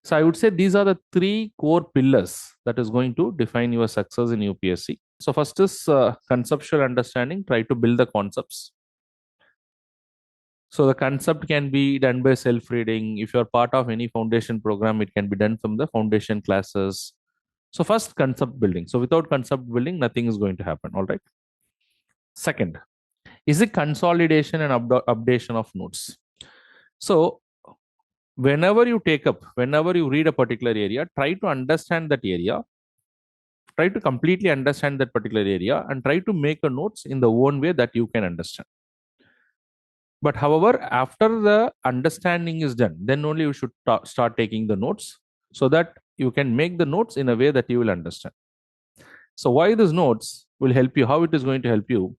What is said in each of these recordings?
So I would say these are the three core pillars that is going to define your success in UPSC. So first is conceptual understanding. Try to build the concepts. So the concept can be done by self-reading. If you're part of any foundation program, it can be done from the foundation classes. So first, concept building. So without concept building, nothing is going to happen. All right. Second, is it consolidation and updation of notes. So whenever you read a particular area, try to understand that area. Try to completely understand that particular area and try to make a notes in the own way that you can understand. But however, after the understanding is done, then only you should start taking the notes so that you can make the notes in a way that you will understand. So why these notes will help you, how it is going to help you?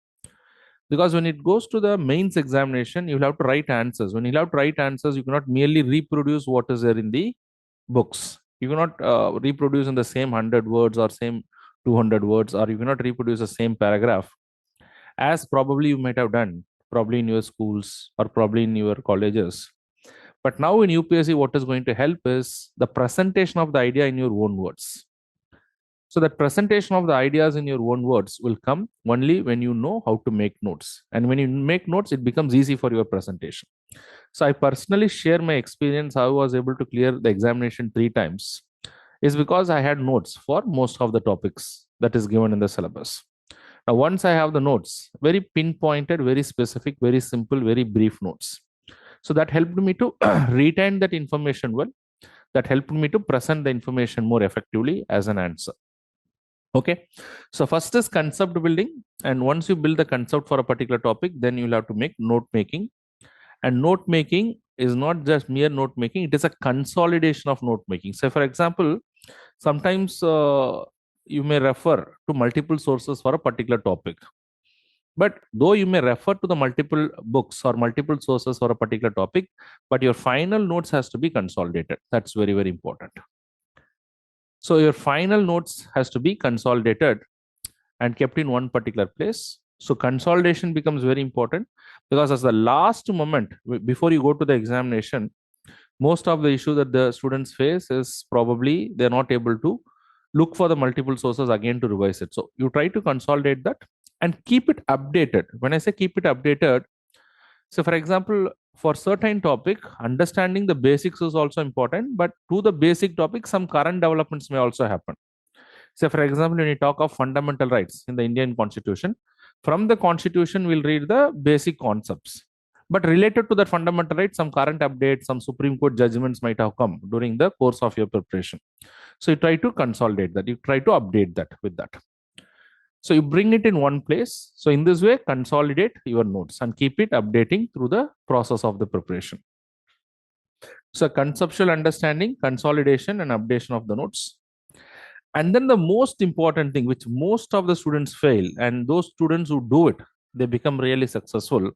Because when it goes to the mains examination, you'll have to write answers. When you have to write answers, you cannot merely reproduce what is there in the books. You cannot reproduce in the same 100 words or same 200 words, or you cannot reproduce the same paragraph as probably you might have done, probably in your schools or probably in your colleges. But now in UPSC, what is going to help is the presentation of the idea in your own words. So that presentation of the ideas in your own words will come only when you know how to make notes. And when you make notes, it becomes easy for your presentation. So I personally share my experience how I was able to clear the examination 3 times is because I had notes for most of the topics that is given in the syllabus. Now, once I have the notes, very pinpointed, very specific, very simple, very brief notes. So that helped me to retain that information well. That helped me to present the information more effectively as an answer. Okay. So first is concept building. And once you build the concept for a particular topic, then you'll have to make note making. And note making is not just mere note making, it is a consolidation of note making. So, for example, sometimes you may refer to multiple sources for a particular topic. But though you may refer to the multiple books or multiple sources for a particular topic, but your final notes has to be consolidated. That's very, very important. So your final notes has to be consolidated and kept in one particular place. So consolidation becomes very important because as the last moment before you go to the examination, most of the issue that the students face is probably they're not able to look for the multiple sources again to revise it. So you try to consolidate that and keep it updated. When I say keep it updated, so for example, for certain topic, understanding the basics is also important, but to the basic topic, some current developments may also happen. So for example, when you talk of fundamental rights in the Indian Constitution, from the Constitution, we'll read the basic concepts. But related to that fundamental right, some current updates, some Supreme Court judgments might have come during the course of your preparation. So you try to consolidate that. You try to update that with that. So you bring it in one place. So in this way, consolidate your notes and keep it updating through the process of the preparation. So conceptual understanding, consolidation, and updation of the notes. And then the most important thing, which most of the students fail, and those students who do it, they become really successful,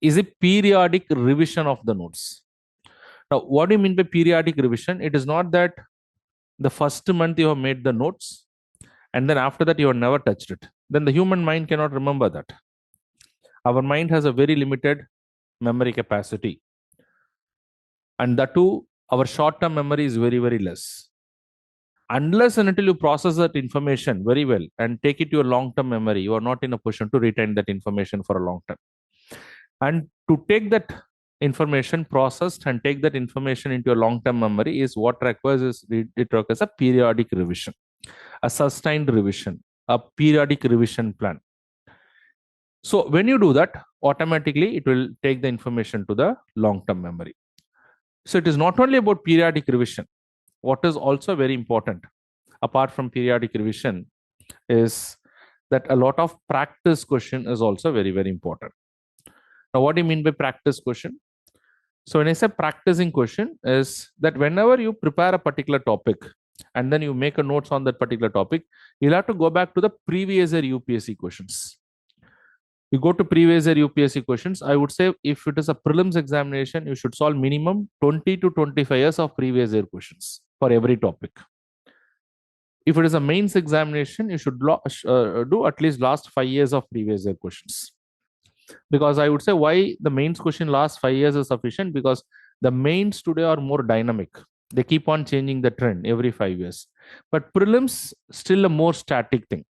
is a periodic revision of the notes. Now, what do you mean by periodic revision? It is not that the first month you have made the notes and then after that you have never touched it. Then the human mind cannot remember that. Our mind has a very limited memory capacity. And that too, our short-term memory is very, very less. Unless and until you process that information very well and take it to your long-term memory, you are not in a position to retain that information for a long time. And to take that information processed and take that information into a long-term memory is what requires a periodic revision, a sustained revision, a periodic revision plan. So when you do that, automatically it will take the information to the long-term memory. So it is not only about periodic revision. What is also very important, apart from periodic revision, is that a lot of practice question is also very, very important. Now, what do you mean by practice question? So when I say practicing question is that whenever you prepare a particular topic and then you make a notes on that particular topic, you'll have to go back to the previous year UPSC questions. You go to previous year UPSC questions. I would say if it is a prelims examination, you should solve minimum 20 to 25 years of previous year questions for every topic. If it is a mains examination, you should do at least last 5 years of previous year questions. Because I would say why the mains question last 5 years is sufficient, because the mains today are more dynamic. They keep on changing the trend every 5 years. But prelims still a more static thing.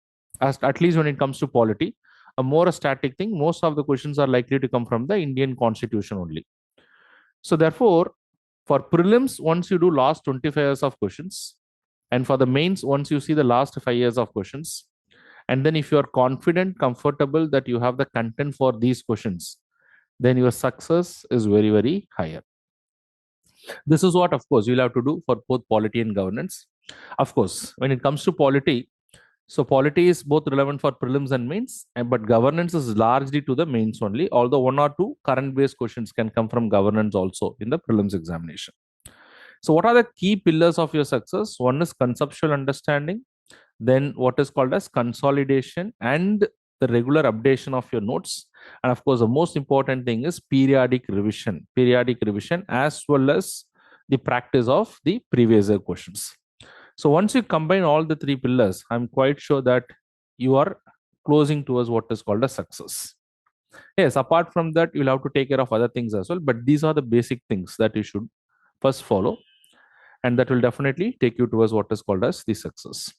As at least when it comes to polity, a more a static thing. Most of the questions are likely to come from the Indian Constitution only. So therefore, for prelims, once you do last 25 years of questions, and for the mains, once you see the last 5 years of questions, and then if you are confident, comfortable that you have the content for these questions, then your success is very, very higher. This is what, of course, you'll have to do for both polity and governance. Of course, when it comes to polity, so polity is both relevant for prelims and mains, but governance is largely to the mains only, although one or two current based questions can come from governance also in the prelims examination. So, what are the key pillars of your success? One is conceptual understanding, then what is called as consolidation and the regular updation of your notes. And of course, the most important thing is periodic revision as well as the practice of the previous year questions. So once you combine all the three pillars, I'm quite sure that you are closing towards what is called a success. Yes, apart from that, you'll have to take care of other things as well. But these are the basic things that you should first follow, and that will definitely take you towards what is called as the success.